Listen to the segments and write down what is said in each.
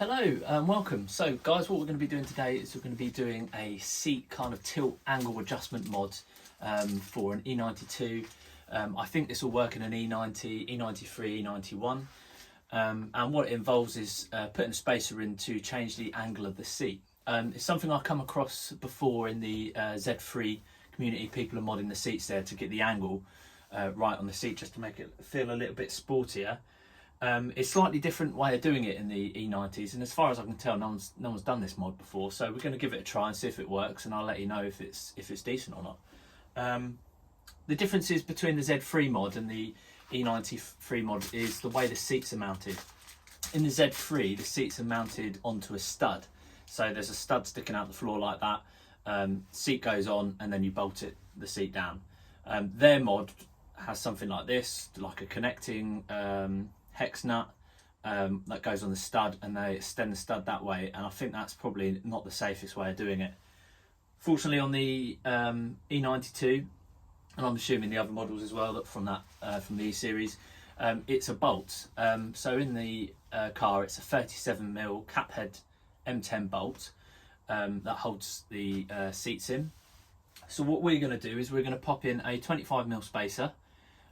Hello and welcome. So guys, what we're going to be doing today is we're going to be doing a seat kind of tilt angle adjustment mod for an E92. I think this will work in an E90, E93, E91. And what it involves is putting a spacer in to change the angle of the seat. It's something I've come across before in the Z3 community. People are modding the seats there to get the angle right on the seat, just to make it feel a little bit sportier. It's a slightly different way of doing it in the E90s, and as far as I can tell, no one's done this mod before. So we're going to give it a try and see if it works, and I'll let you know if it's decent or not. The differences between the Z3 mod and the E93 mod is the way the seats are mounted. In the Z3, the seats are mounted onto a stud, so there's a stud sticking out the floor like that. Seat goes on, and then you bolt the seat down. Their mod has something like this, like a connecting hex nut that goes on the stud, and they extend the stud that way, and I think that's probably not the safest way of doing it. Fortunately, on the E92, and I'm assuming the other models as well, that from the E series, it's a bolt. So in the car, it's a 37mm cap head M10 bolt that holds the seats in. So what we're going to do is we're going to pop in a 25mm spacer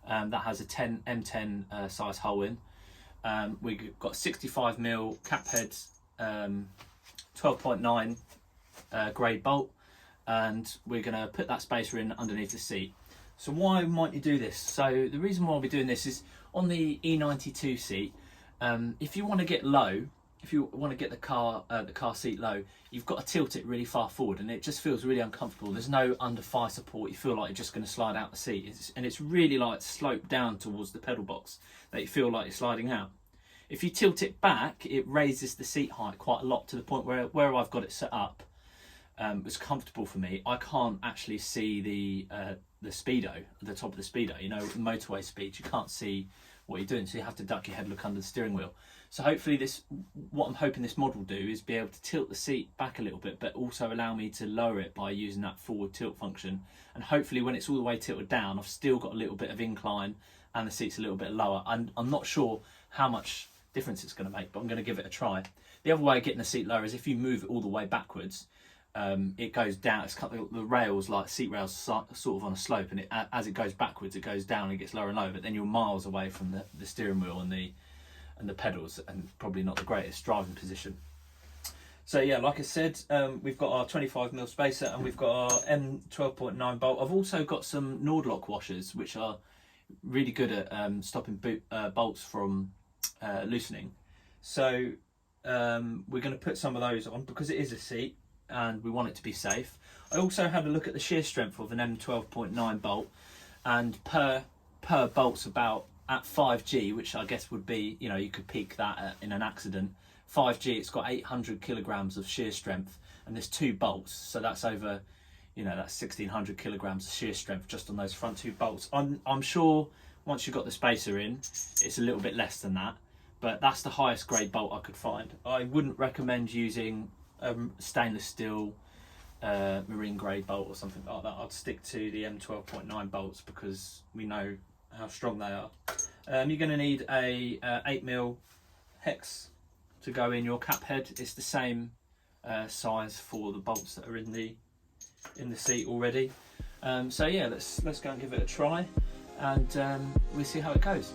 that has a M10 size hole in. We've got 65mm cap head 12.9 grade bolt, and we're going to put that spacer in underneath the seat. So why might you do this? So the reason why we're doing this is on the E92 seat, if you want to get low, if you want to get the car seat low, you've got to tilt it really far forward, and it just feels really uncomfortable. There's no under thigh support. You feel like you're just going to slide out the seat, and it's really like sloped down towards the pedal box that you feel like you're sliding out. If you tilt it back, it raises the seat height quite a lot, to the point where I've got it set up, it's comfortable for me. I can't actually see the speedo at the top of the speedo. You know, motorway speed, you can't see what you're doing, so you have to duck your head, look under the steering wheel. So hopefully what I'm hoping this mod will do is be able to tilt the seat back a little bit, but also allow me to lower it by using that forward tilt function. And hopefully when it's all the way tilted down, I've still got a little bit of incline and the seat's a little bit lower. I'm not sure how much difference it's going to make, but I'm going to give it a try. The other way of getting the seat lower is if you move it all the way backwards, it goes down. It's cut the rails, like seat rails, sort of on a slope, and as it goes backwards, it goes down and gets lower and lower. But then you're miles away from the steering wheel and the pedals, and probably not the greatest driving position. So yeah, like I said, we've got our 25mm spacer, and we've got our M12.9 bolt. I've also got some Nordlock washers, which are really good at stopping bolts from loosening. So we're going to put some of those on because it is a seat and we want it to be safe. I also had a look at the shear strength of an M12.9 bolt, and per bolt's about at 5G, which I guess would be, you know, you could peak that in an accident. 5G, it's got 800 kilograms of shear strength, and there's 2 bolts, so that's over, you know, that's 1600 kilograms of shear strength just on those front 2 bolts. I'm sure once you've got the spacer in, it's a little bit less than that, but that's the highest grade bolt I could find. I wouldn't recommend using stainless steel marine grade bolt or something like that. I'd stick to the M12.9 bolts because we know how strong they are. You're going to need a 8mm hex to go in your cap head. It's the same size for the bolts that are in the seat already. So yeah, let's go and give it a try, and we'll see how it goes.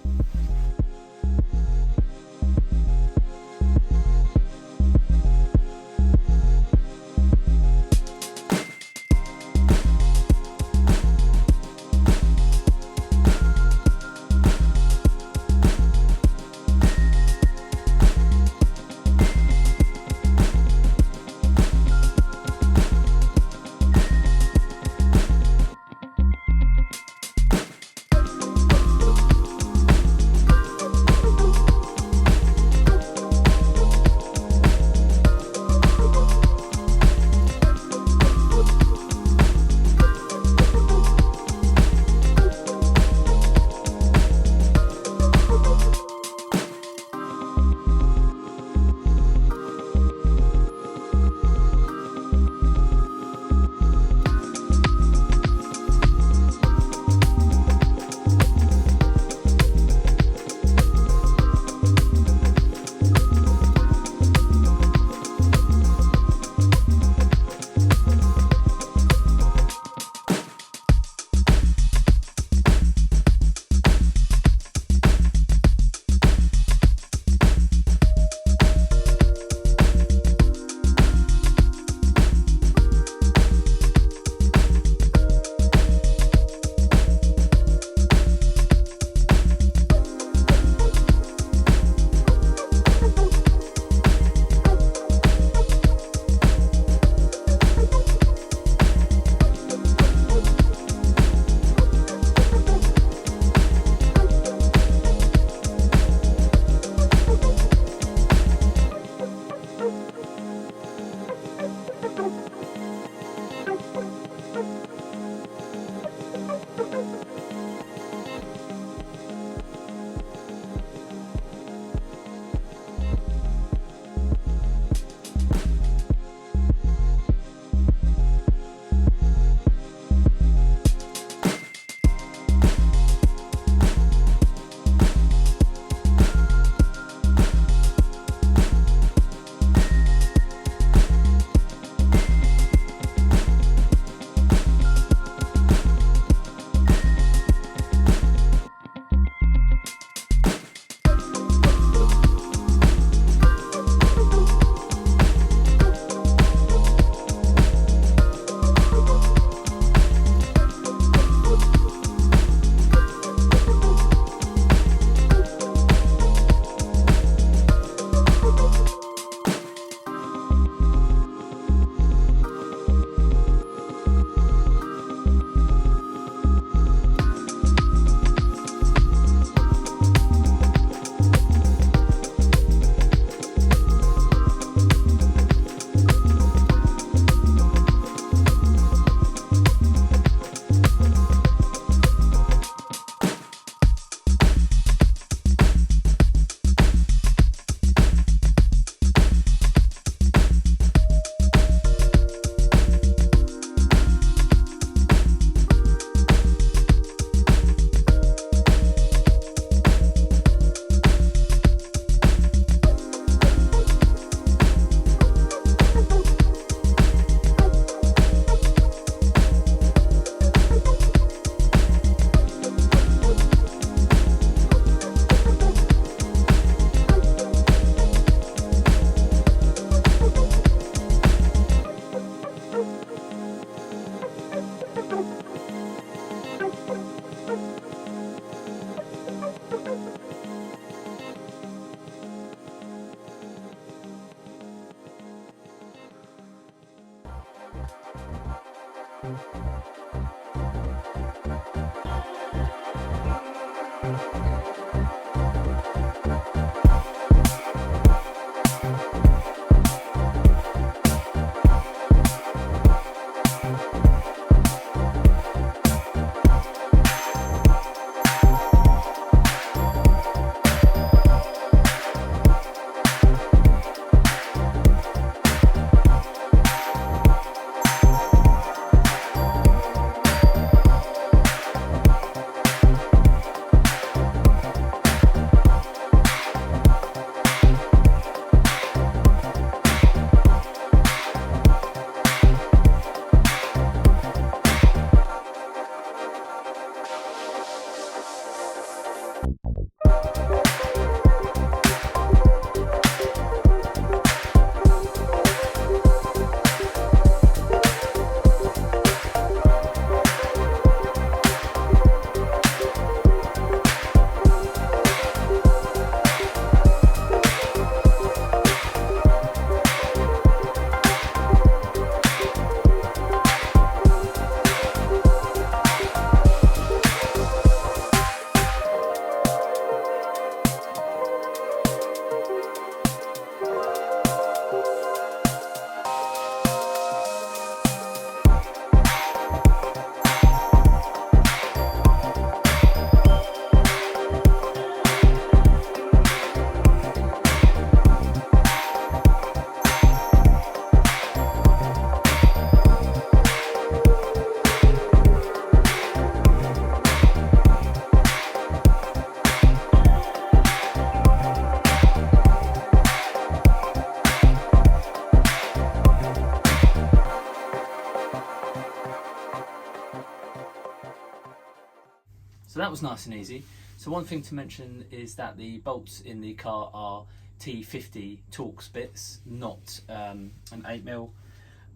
So that was nice and easy. So one thing to mention is that the bolts in the car are T50 Torx bits, not an 8mm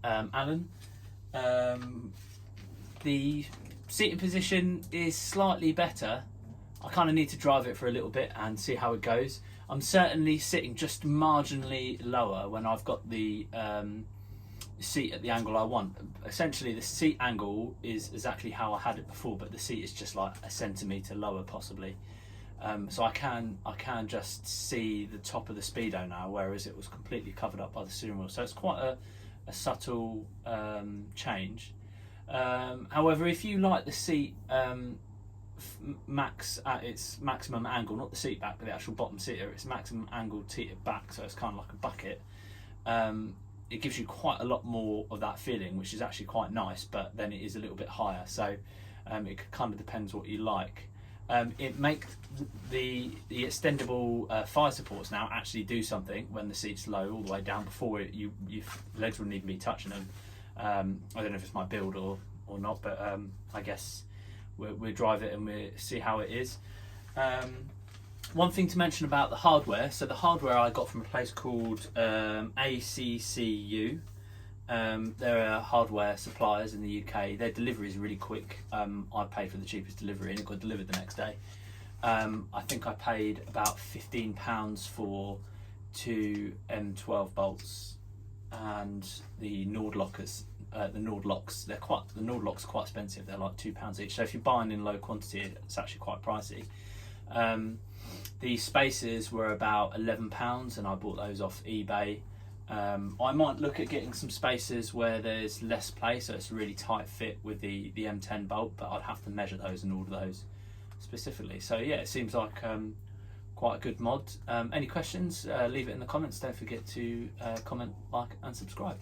Allen. The seating position is slightly better. I kind of need to drive it for a little bit and see how it goes. I'm certainly sitting just marginally lower when I've got the seat at the angle I want. Essentially the seat angle is exactly how I had it before, but the seat is just like a centimetre lower possibly. So I can just see the top of the speedo now, whereas it was completely covered up by the steering wheel. So it's quite a subtle change. However, if you like the seat max at its maximum angle, not the seat back but the actual bottom seat at its maximum angle teetered back, so it's kind of like a bucket, it gives you quite a lot more of that feeling, which is actually quite nice, but then it is a little bit higher, so it kind of depends what you like. It makes the extendable fire supports now actually do something when the seat's low all the way down. Before your legs wouldn't even be touching them. I don't know if it's my build or not, but I guess we'll drive it and we'll see how it is. One thing to mention about the hardware, so the hardware I got from a place called ACCU. There are hardware suppliers in the UK. Their delivery is really quick. I paid for the cheapest delivery and it got delivered the next day. I think I paid about £15 for 2 M12 bolts and the Nord lockers. The Nord locks, the Nord locks are quite expensive. They're like £2 each. So if you're buying in low quantity, it's actually quite pricey. The spacers were about £11 and I bought those off eBay. I might look at getting some spacers where there's less play, so it's a really tight fit with the M10 bolt, but I'd have to measure those and order those specifically. So yeah, it seems like quite a good mod. Any questions, leave it in the comments. Don't forget to comment, like and subscribe.